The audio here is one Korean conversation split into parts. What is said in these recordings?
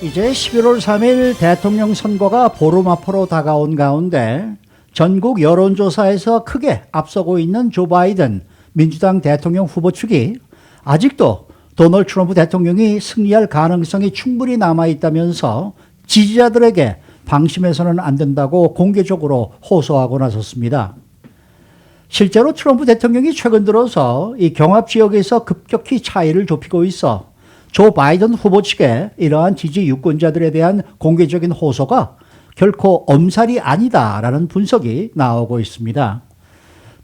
이제 11월 3일 대통령 선거가 보름 앞으로 다가온 가운데 전국 여론조사에서 크게 앞서고 있는 조 바이든 민주당 대통령 후보 측이 아직도 도널드 트럼프 대통령이 승리할 가능성이 충분히 남아있다면서 지지자들에게 방심해서는 안 된다고 공개적으로 호소하고 나섰습니다. 실제로 트럼프 대통령이 최근 들어서 이 경합 지역에서 급격히 차이를 좁히고 있어 조 바이든 후보 측의 이러한 지지 유권자들에 대한 공개적인 호소가 결코 엄살이 아니다라는 분석이 나오고 있습니다.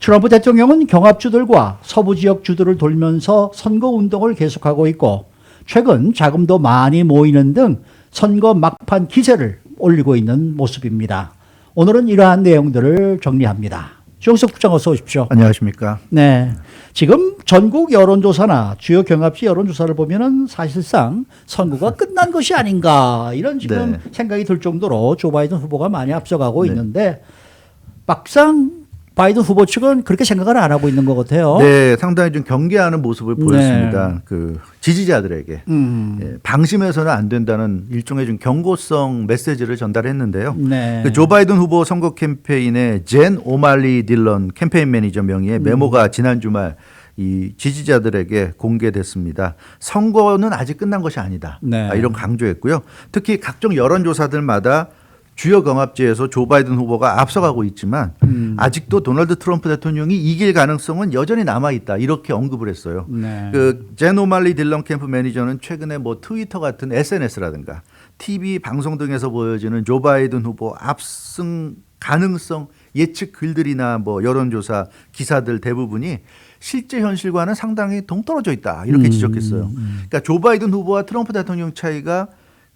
트럼프 대통령은 경합주들과 서부 지역 주들을 돌면서 선거 운동을 계속하고 있고 최근 자금도 많이 모이는 등 선거 막판 기세를 올리고 있는 모습입니다. 오늘은 이러한 내용들을 정리합니다. 조영석 부장 어서 오십시오. 안녕하십니까. 네. 지금 전국 여론조사나 주요 경합지 여론조사를 보면은 사실상 선거가 끝난 것이 아닌가 이런 지금 네. 생각이 들 정도로 조 바이든 후보가 많이 앞서가고 네. 있는데 막상 바이든 후보 측은 그렇게 생각을 안 하고 있는 것 같아요. 네, 상당히 좀 경계하는 모습을 보였습니다. 그 지지자들에게 방심해서는 안 된다는 일종의 좀 경고성 메시지를 전달했는데요. 네. 그 조 바이든 후보 선거 캠페인의 젠 오말리 딜런 캠페인 매니저 명의의 메모가 지난 주말 이 지지자들에게 공개됐습니다. 선거는 아직 끝난 것이 아니다. 네. 이런 강조했고요. 특히 각종 여론조사들마다 주요 경합지에서 조 바이든 후보가 앞서가고 있지만 아직도 도널드 트럼프 대통령이 이길 가능성은 여전히 남아 있다 이렇게 언급을 했어요. 네. 그 젠 오말리 딜런 캠프 매니저는 최근에 뭐 트위터 같은 SNS라든가 TV 방송 등에서 보여지는 조 바이든 후보 압승 가능성 예측 글들이나 뭐 여론조사 기사들 대부분이 실제 현실과는 상당히 동떨어져 있다 이렇게 지적했어요. 그러니까 조 바이든 후보와 트럼프 대통령 차이가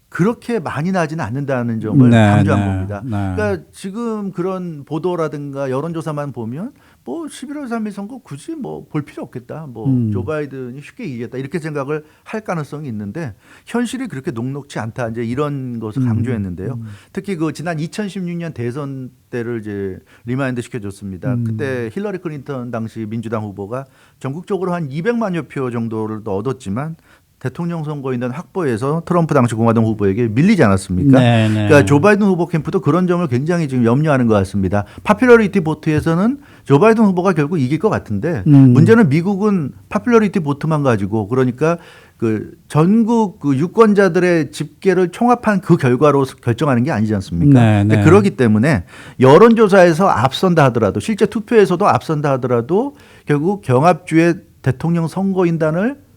그렇게 많이 나지는 않는다는 점을 강조한 겁니다. 그러니까 지금 그런 보도라든가 여론조사만 보면 뭐 11월 3일 선거 굳이 뭐 볼 필요 없겠다. 뭐 조 바이든이 쉽게 이기겠다 이렇게 생각을 할 가능성이 있는데 현실이 그렇게 녹록치 않다. 이제 이런 것을 강조했는데요. 특히 그 지난 2016년 대선 때를 이제 리마인드 시켜줬습니다. 그때 힐러리 클린턴 당시 민주당 후보가 전국적으로 한 200만여 표 정도를 얻었지만 대통령 선거인단 확보에서 트럼프 당시 공화당 후보에게 밀리지 않았습니까? 네네. 그러니까 조 바이든 후보 캠프도 그런 점을 굉장히 지금 염려하는 것 같습니다. 파퓰러리티 보트에서는 조 바이든 후보가 결국 이길 것 같은데 문제는 미국은 파퓰러리티 보트만 가지고 그러니까 그 전국 그 유권자들의 집계를 총합한 그 결과로 결정하는 게 아니지 않습니까? 네네. 그렇기 때문에 여론조사에서 앞선다 하더라도 실제 투표에서도 앞선다 하더라도 결국 경합주의 대통령 선거인단을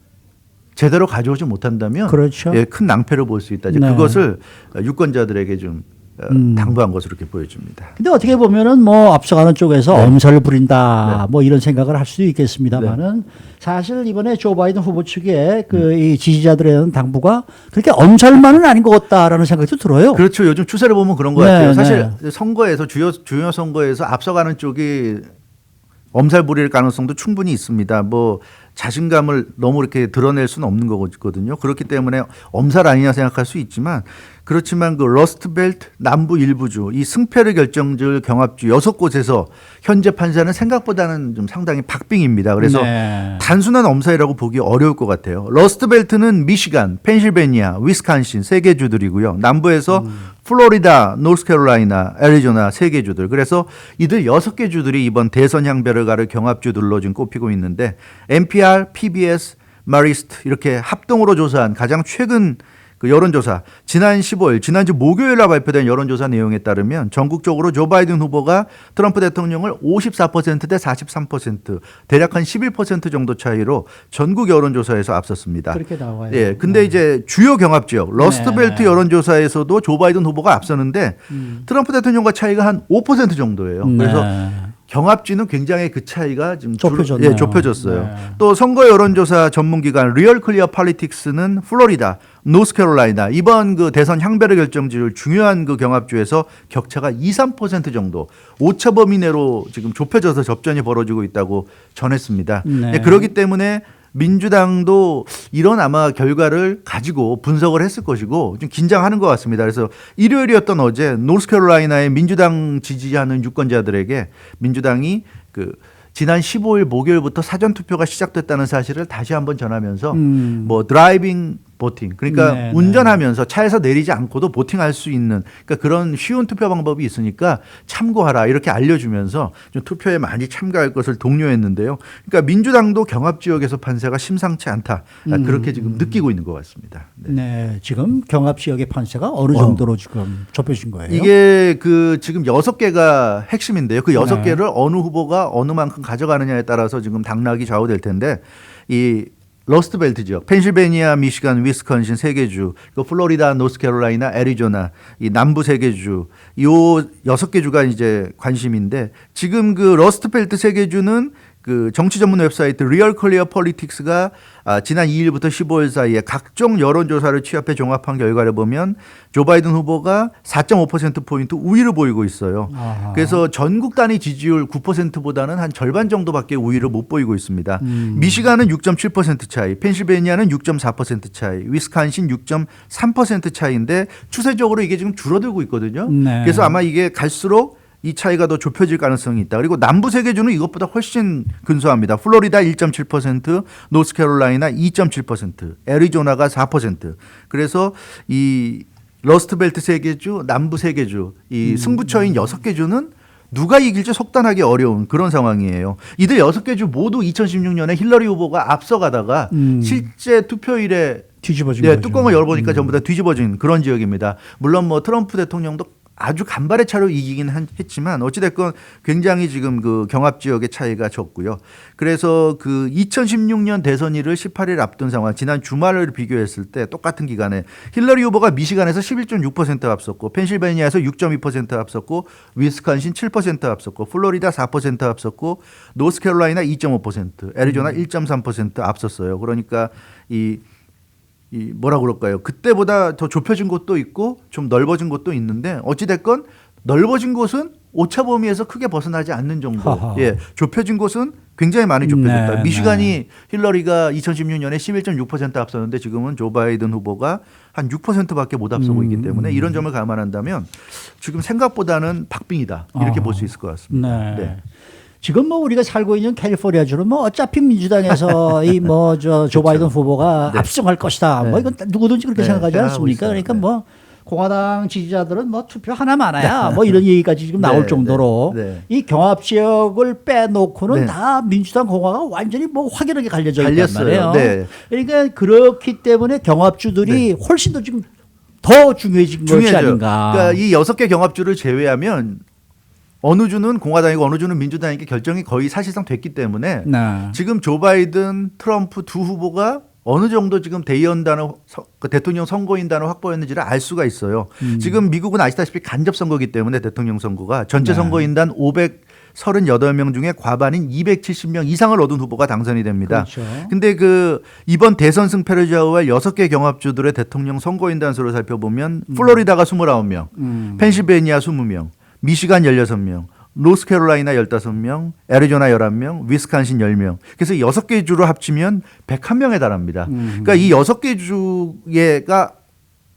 제대로 가져오지 못한다면 그렇죠. 예, 큰 낭패를 볼 수 있다. 이제 네. 그것을 유권자들에게 좀 당부한 것으로 이렇게 보여집니다. 근데 어떻게 보면은 뭐 앞서가는 쪽에서 네. 엄살을 부린다 네. 뭐 이런 생각을 할 수도 있겠습니다만은 사실 이번에 조 바이든 후보 측의 그 이 지지자들에 대한 당부가 그렇게 엄살만은 아닌 것 같다라는 생각도 들어요. 그렇죠. 요즘 추세를 보면 그런 것 네, 같아요. 네. 사실 선거에서 주요 선거에서 앞서가는 쪽이 엄살 부릴 가능성도 충분히 있습니다. 뭐 자신감을 너무 이렇게 드러낼 수는 없는 거거든요. 그렇기 때문에 엄살 아니냐 생각할 수 있지만 그렇지만 그 러스트벨트 남부 일부주 이 승패를 결정질 경합주 6곳에서 현재 판세는 생각보다는 좀 상당히 박빙입니다. 그래서 네. 단순한 엄살이라고 보기 어려울 것 같아요. 러스트벨트는 미시간, 펜실베니아, 위스콘신 3개 주들이고요. 남부에서 플로리다, 노스캐롤라이나, 애리조나 3개 주들. 그래서 이들 6개 주들이 이번 대선 향배를 가를 경합주들로 지금 꼽히고 있는데 NPR, PBS, 마리스트 이렇게 합동으로 조사한 가장 최근 그 여론조사 지난 15일 지난주 목요일 날 발표된 여론조사 내용에 따르면 전국적으로 조 바이든 후보가 트럼프 대통령을 54%대 43% 대략 한 11% 정도 차이로 전국 여론조사에서 앞섰습니다. 그렇게 나와요. 예, 근데 이제 주요 경합 지역 러스트벨트 네. 여론조사에서도 조 바이든 후보가 앞서는데 트럼프 대통령과 차이가 한 5% 정도예요. 그래서 경합지는 굉장히 그 차이가 좀 좁혀졌네요. 예, 좁혀졌어요. 네. 또 선거 여론조사 전문기관 리얼 클리어 팔리틱스는 플로리다, 노스캐롤라이나 이번 그 대선 향배를 결정지를 중요한 그 경합주에서 격차가 2, 3% 정도 오차 범위 내로 지금 좁혀져서 접전이 벌어지고 있다고 전했습니다. 네. 예, 그렇기 때문에 민주당도 이런 아마 결과를 가지고 분석을 했을 것이고 좀 긴장하는 것 같습니다. 그래서 일요일이었던 어제 노스캐롤라이나의 민주당 지지하는 유권자들에게 민주당이 그 지난 15일 목요일부터 사전 투표가 시작됐다는 사실을 다시 한번 전하면서 뭐 드라이빙 보팅. 그러니까 네, 운전하면서 차에서 내리지 않고도 보팅할 수 있는 그러니까 그런 쉬운 투표 방법이 있으니까 참고하라 이렇게 알려주면서 좀 투표에 많이 참가할 것을 독려했는데요. 그러니까 민주당도 경합 지역에서 판세가 심상치 않다. 그렇게 지금 느끼고 있는 것 같습니다. 네. 네, 지금 경합 지역의 판세가 어느 정도로 지금 좁혀진 거예요? 이게 그 지금 6개가 핵심인데요. 그 네. 6개를 어느 후보가 어느 만큼 가져가느냐에 따라서 지금 당락이 좌우될 텐데 이 러스트벨트 지역, 펜실베니아, 미시간, 위스콘신 3개 주, 그 플로리다, 노스캐롤라이나, 애리조나 이 남부 3개 주, 요 6개 주가 이제 관심인데 지금 그 러스트벨트 3개 주는 그 정치 전문 웹사이트 리얼 클리어 폴리틱스가 지난 2일부터 15일 사이에 각종 여론조사를 취합해 종합한 결과를 보면 조 바이든 후보가 4.5%포인트 우위를 보이고 있어요. 아하. 그래서 전국 단위 지지율 9%보다는 한 절반 정도밖에 우위를 못 보이고 있습니다. 미시간은 6.7% 차이, 펜실베니아는 6.4% 차이, 위스콘신 6.3% 차이인데 추세적으로 이게 지금 줄어들고 있거든요. 네. 그래서 아마 이게 갈수록 이 차이가 더 좁혀질 가능성이 있다. 그리고 남부 3개주는 이것보다 훨씬 근소합니다. 플로리다 1.7%, 노스캐롤라이나 2.7%, 애리조나가 4%. 그래서 이 러스트벨트 3개주, 남부 3개주, 이 승부처인 6개주는 누가 이길지 속단하기 어려운 그런 상황이에요. 이들 6개주 모두 2016년에 힐러리 후보가 앞서가다가 실제 투표일에 뒤집어진 네, 거죠. 뚜껑을 열어보니까 전부 다 뒤집어진 그런 지역입니다. 물론 뭐 트럼프 대통령도 아주 간발의 차로 이기긴 했지만 어찌됐건 굉장히 지금 그 경합 지역의 차이가 적고요. 그래서 그 2016년 대선일을 18일 앞둔 상황, 지난 주말을 비교했을 때 똑같은 기간에 힐러리 후보가 미시간에서 11.6% 앞섰고 펜실베니아에서 6.2% 앞섰고 위스콘신 7% 앞섰고 플로리다 4% 앞섰고 노스캐롤라이나 2.5% 애리조나 1.3% 앞섰어요. 그러니까 이 뭐라 그럴까요? 그때보다 더 좁혀진 곳도 있고 좀 넓어진 곳도 있는데 어찌됐건 넓어진 곳은 오차 범위에서 크게 벗어나지 않는 정도. 하하. 예, 좁혀진 곳은 굉장히 많이 좁혀졌다. 네, 미시간이 힐러리가 2016년에 11.6% 앞섰는데 지금은 조 바이든 후보가 한 6%밖에 못 앞서고 있기 때문에 이런 점을 감안한다면 지금 생각보다는 박빙이다. 이렇게 볼 수 있을 것 같습니다. 네. 네. 지금 뭐 우리가 살고 있는 캘리포니아주는 뭐 어차피 민주당에서 이 뭐 조 바이든 후보가 네. 압승할 것이다. 뭐 이건 누구든지 그렇게 네, 생각하지 생각하고 않습니까? 있어요. 그러니까 네. 뭐 공화당 지지자들은 뭐 투표 하나 많아야 뭐 이런 얘기까지 지금 나올 네, 정도로 네, 네. 이 경합 지역을 빼놓고는 네. 다 민주당 공화가 완전히 뭐 확연하게 갈려져 있단 갈렸어요. 말이에요. 네. 그러니까 그렇기 때문에 경합주들이 훨씬 더 지금 더 중요해진 것이 중요하죠. 아닌가. 그러니까 이 6개 경합주를 제외하면 어느 주는 공화당이고 어느 주는 민주당이게 결정이 거의 사실상 됐기 때문에 네. 지금 조 바이든, 트럼프 두 후보가 어느 정도 지금 대의원단을 그 대통령 선거인단을 확보했는지를 알 수가 있어요. 지금 미국은 아시다시피 간접 선거이기 때문에 대통령 선거가 전체 네. 선거인단 538명 중에 과반인 270명 이상을 얻은 후보가 당선이 됩니다. 그렇죠. 근데 그 이번 대선 승패를 좌우할 6개 경합주들의 대통령 선거인단 수를 살펴보면 플로리다가 29명, 펜실베니아 20명, 미시간 16명, 노스캐롤라이나 15명, 애리조나 11명, 위스콘신 10명. 그래서 6개 주로 합치면 101명에 달합니다. 그러니까 이 6개 주가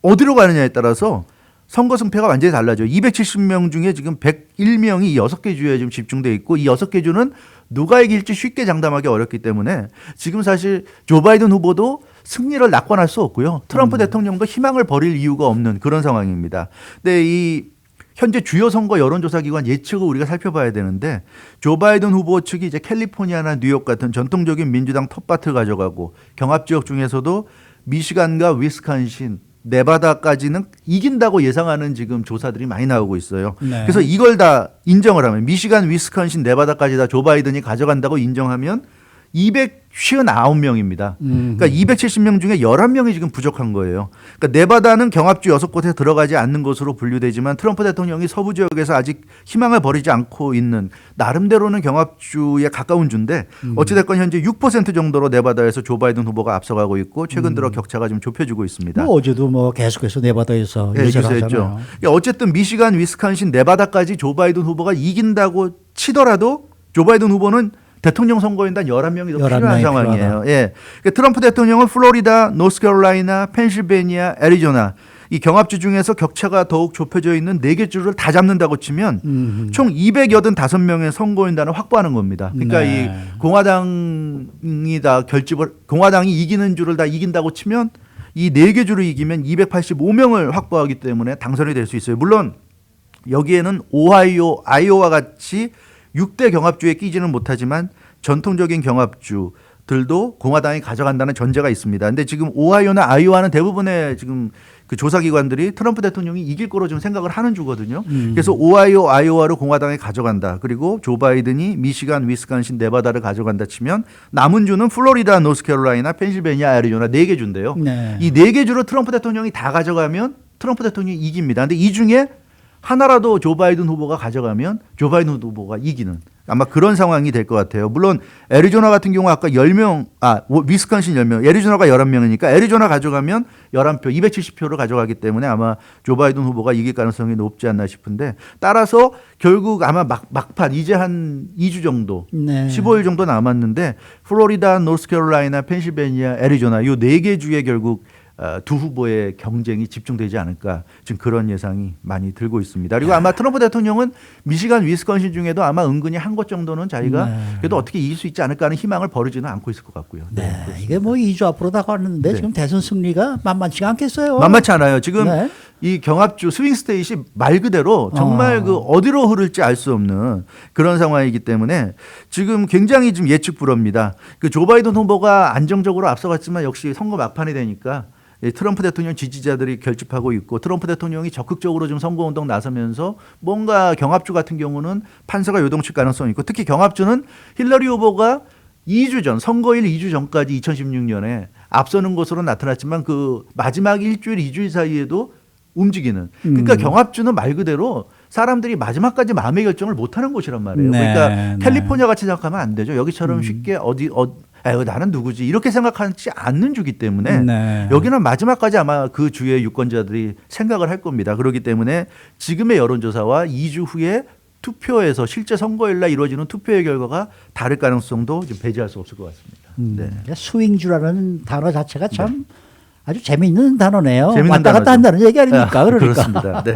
어디로 가느냐에 따라서 선거 승패가 완전히 달라져요. 270명 중에 지금 101명이 이 6개 주에 지금 집중돼 있고 이 6개 주는 누가 이길지 쉽게 장담하기 어렵기 때문에 지금 사실 조 바이든 후보도 승리를 낙관할 수 없고요. 트럼프 대통령도 희망을 버릴 이유가 없는 그런 상황입니다. 근데 이 현재 주요 선거 여론조사 기관 예측을 우리가 살펴봐야 되는데 조 바이든 후보 측이 이제 캘리포니아나 뉴욕 같은 전통적인 민주당 텃밭을 가져가고 경합 지역 중에서도 미시간과 위스콘신, 네바다까지는 이긴다고 예상하는 지금 조사들이 많이 나오고 있어요. 네. 그래서 이걸 다 인정을 하면 미시간, 위스콘신, 네바다까지 다 조 바이든이 가져간다고 인정하면 259명입니다. 그러니까 270명 중에 11명이 지금 부족한 거예요. 그러니까 네바다는 경합주 6곳에 들어가지 않는 것으로 분류되지만 트럼프 대통령이 서부 지역에서 아직 희망을 버리지 않고 있는 나름대로는 경합주에 가까운 주인데 어찌됐건 현재 6% 정도로 네바다에서 조 바이든 후보가 앞서가고 있고 최근 들어 격차가 좀 좁혀지고 있습니다. 뭐 어제도 뭐 계속해서 네바다에서 네, 유세를 유세했죠. 하잖아요. 그러니까 어쨌든 미시간, 위스콘신, 네바다까지 조 바이든 후보가 이긴다고 치더라도 조 바이든 후보는 대통령 선거인단 11명이 더 11명이 필요한 상황이에요. 필요하다. 예. 그러니까 트럼프 대통령은 플로리다, 노스캐롤라이나, 펜실베니아, 애리조나 이 경합주 중에서 격차가 더욱 좁혀져 있는 4개 주를 다 잡는다고 치면 총 285명의 선거인단을 확보하는 겁니다. 그러니까 네. 이 공화당이 다 공화당이 이기는 주를 다 이긴다고 치면 이 4개 주를 이기면 285명을 확보하기 때문에 당선이 될 수 있어요. 물론 여기에는 오하이오, 아이오와 같이 6대 경합주에 끼지는 못하지만 전통적인 경합주들도 공화당이 가져간다는 전제가 있습니다. 근데 지금 오하이오나 아이오와는 대부분의 지금 그 조사기관들이 트럼프 대통령이 이길 거로 좀 생각을 하는 주거든요. 그래서 오하이오, 아이오와를 공화당이 가져간다. 그리고 조 바이든이 미시간, 위스콘신, 네바다를 가져간다 치면 남은 주는 플로리다, 노스캐롤라이나, 펜실베니아, 애리조나 4개 주인데요. 네. 이 4개 주를 트럼프 대통령이 다 가져가면 트럼프 대통령이 이깁니다. 근데 이 중에 하나라도 조 바이든 후보가 가져가면 조 바이든 후보가 이기는 아마 그런 상황이 될 것 같아요. 물론 애리조나 같은 경우 아까 10명, 위스콘신 10명, 애리조나가 11명이니까 애리조나 가져가면 11표, 270표를 가져가기 때문에 아마 조 바이든 후보가 이길 가능성이 높지 않나 싶은데 따라서 결국 아마 막판 이제 한 2주 정도, 네. 15일 정도 남았는데 플로리다, 노스캐롤라이나, 펜실베니아, 애리조나 이 4개 주에 결국 두 후보의 경쟁이 집중되지 않을까 지금 그런 예상이 많이 들고 있습니다. 그리고 아마 트럼프 대통령은 미시간, 위스콘신 중에도 아마 은근히 한 곳 정도는 자기가 네. 그래도 어떻게 이길 수 있지 않을까 하는 희망을 버리지는 않고 있을 것 같고요. 네, 이게 뭐 2주 앞으로 다가왔는데 네. 지금 대선 승리가 만만치가 않겠어요. 만만치 않아요. 지금 네. 이 경합주 스윙 스테이시 말 그대로 정말 그 어디로 흐를지 알 수 없는 그런 상황이기 때문에 지금 굉장히 좀 예측 불허입니다. 그 조 바이든 후보가 안정적으로 앞서갔지만 역시 선거 막판이 되니까 트럼프 대통령 지지자들이 결집하고 있고 트럼프 대통령이 적극적으로 좀 선거운동 나서면서 뭔가 경합주 같은 경우는 판세가 요동칠 가능성이 있고 특히 경합주는 힐러리 후보가 2주 전 선거일 2주 전까지 2016년에 앞서는 것으로 나타났지만 그 마지막 일주일 2주일 사이에도 움직이는 그러니까 경합주는 말 그대로 사람들이 마지막까지 마음의 결정을 못하는 곳이란 말이에요. 네, 그러니까 네. 캘리포니아 같이 생각하면 안 되죠. 여기처럼 쉽게 아유, 나는 누구지 이렇게 생각하지 않는 주기 때문에 네. 여기는 마지막까지 아마 그 주의 유권자들이 생각을 할 겁니다. 그렇기 때문에 지금의 여론조사와 2주 후에 투표에서 실제 선거일 날 이루어지는 투표의 결과가 다를 가능성도 좀 배제할 수 없을 것 같습니다. 네. 스윙주라는 단어 자체가 참 아주 재미있는 단어네요. 재밌는 왔다 갔다 단어죠. 한다는 얘기 아닙니까? 그러니까. 그렇습니다. 네.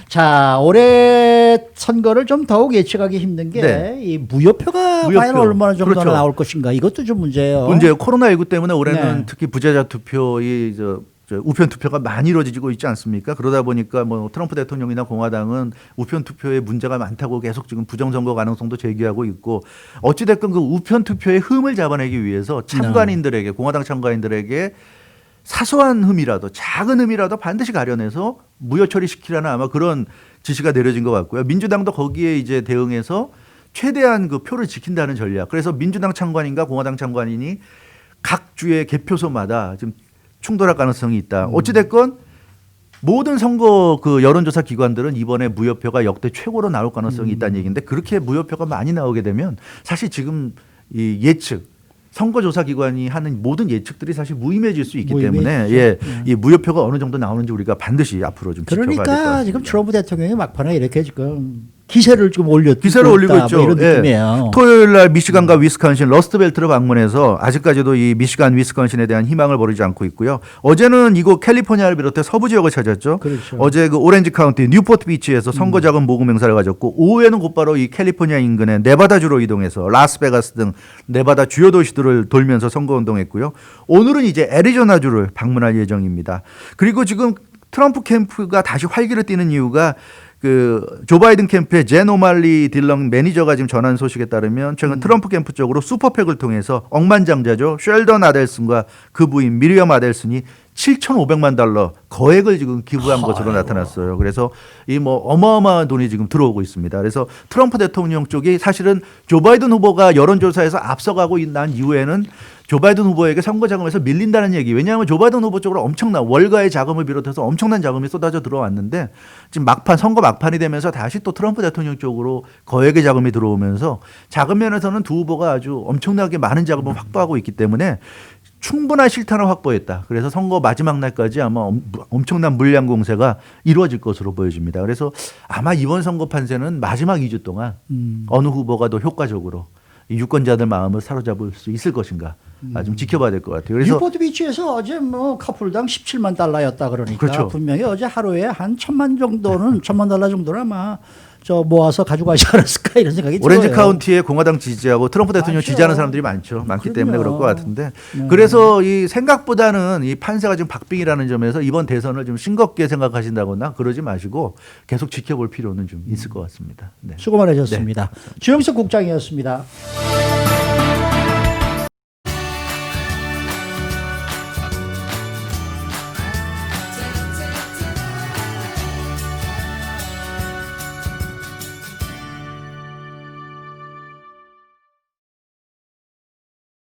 자, 올해 선거를 좀 더욱 예측하기 힘든 게 네. 이 무효표가 무효표. 과연 얼마나 정도나 그렇죠. 나올 것인가 이것도 좀 문제예요. 문제예요. 코로나19 때문에 올해는 네. 특히 부재자 투표, 우편 투표가 많이 이루어지고 있지 않습니까? 그러다 보니까 뭐 트럼프 대통령이나 공화당은 우편 투표에 문제가 많다고 계속 지금 부정선거 가능성도 제기하고 있고 어찌됐건 그 우편 투표의 흠을 잡아내기 위해서 참관인들에게 공화당 참관인들에게 사소한 흠이라도 작은 흠이라도 반드시 가려내서 무효 처리시키라는 아마 그런 지시가 내려진 것 같고요. 민주당도 거기에 이제 대응해서 최대한 그 표를 지킨다는 전략. 그래서 민주당 참관인과 공화당 참관인이 각 주의 개표소마다 지금 충돌할 가능성이 있다. 어찌됐건 모든 선거 그 여론조사 기관들은 이번에 무효표가 역대 최고로 나올 가능성이 있다는 얘기인데 그렇게 무효표가 많이 나오게 되면 사실 지금 이 예측 선거조사 기관이 하는 모든 예측들이 사실 무의미해질 수 있기 때문에 이 무효표가 어느 정도 나오는지 우리가 반드시 앞으로 좀 지켜봐야 될 것 그러니까 같습니다. 지금 트럼프 대통령이 막판에 이렇게 지금 기세를 좀 올리고 있죠. 뭐 이런 느낌이에요. 토요일 날 미시간과 위스콘신 러스트벨트를 방문해서 아직까지도 이 미시간, 위스콘신에 대한 희망을 버리지 않고 있고요. 어제는 이곳 캘리포니아를 비롯해 서부 지역을 찾았죠. 그렇죠. 어제 그 오렌지 카운티 뉴포트 비치에서 선거 자금 모금 행사를 가졌고 오후에는 곧바로 이 캘리포니아 인근의 네바다주로 이동해서 라스베가스 등 네바다 주요 도시들을 돌면서 선거 운동했고요. 오늘은 이제 애리조나주를 방문할 예정입니다. 그리고 지금 트럼프 캠프가 다시 활기를 띠는 이유가 그 조 바이든 캠프의 젠 오말리 딜런 매니저가 지금 전한 소식에 따르면 최근 트럼프 캠프 쪽으로 슈퍼팩을 통해서 억만장자죠. 쉘던 아델슨과 그 부인 미리엄 아델슨이 7,500만 달러 거액을 지금 기부한 것으로 나타났어요. 그래서 이 뭐 어마어마한 돈이 지금 들어오고 있습니다. 그래서 트럼프 대통령 쪽이 사실은 조 바이든 후보가 여론조사에서 앞서가고 난 이후에는 조 바이든 후보에게 선거 자금에서 밀린다는 얘기. 왜냐하면 조 바이든 후보 쪽으로 엄청난 월가의 자금을 비롯해서 엄청난 자금이 쏟아져 들어왔는데 지금 막판 선거 막판이 되면서 다시 또 트럼프 대통령 쪽으로 거액의 자금이 들어오면서 자금 면에서는 두 후보가 아주 엄청나게 많은 자금을 확보하고 있기 때문에 충분한 실탄을 확보했다. 그래서 선거 마지막 날까지 아마 엄청난 물량 공세가 이루어질 것으로 보여집니다. 그래서 아마 이번 선거 판세는 마지막 2주 동안 어느 후보가 더 효과적으로 이 유권자들 마음을 사로잡을 수 있을 것인가. 좀 지켜봐야 될 것 같아요. 그래서 뉴포트 비치에서 어제 뭐 커플당 17만 달러였다 그러니까 그렇죠. 분명히 어제 하루에 한 1,000만 정도는 1,000만 달러 정도는 아마 저 모아서 가져가지 않았을까 이런 생각이 오렌지 들어요. 카운티에 공화당 지지하고 트럼프 대통령 많죠. 지지하는 사람들이 많기 때문에 그럼요. 그럴 것 같은데 그래서 이 생각보다는 이 판세가 지금 박빙이라는 점에서 이번 대선을 좀 싱겁게 생각하신다거나 그러지 마시고 계속 지켜볼 필요는 좀 있을 것 같습니다. 네. 수고 많으셨습니다. 주영석 국장이었습니다.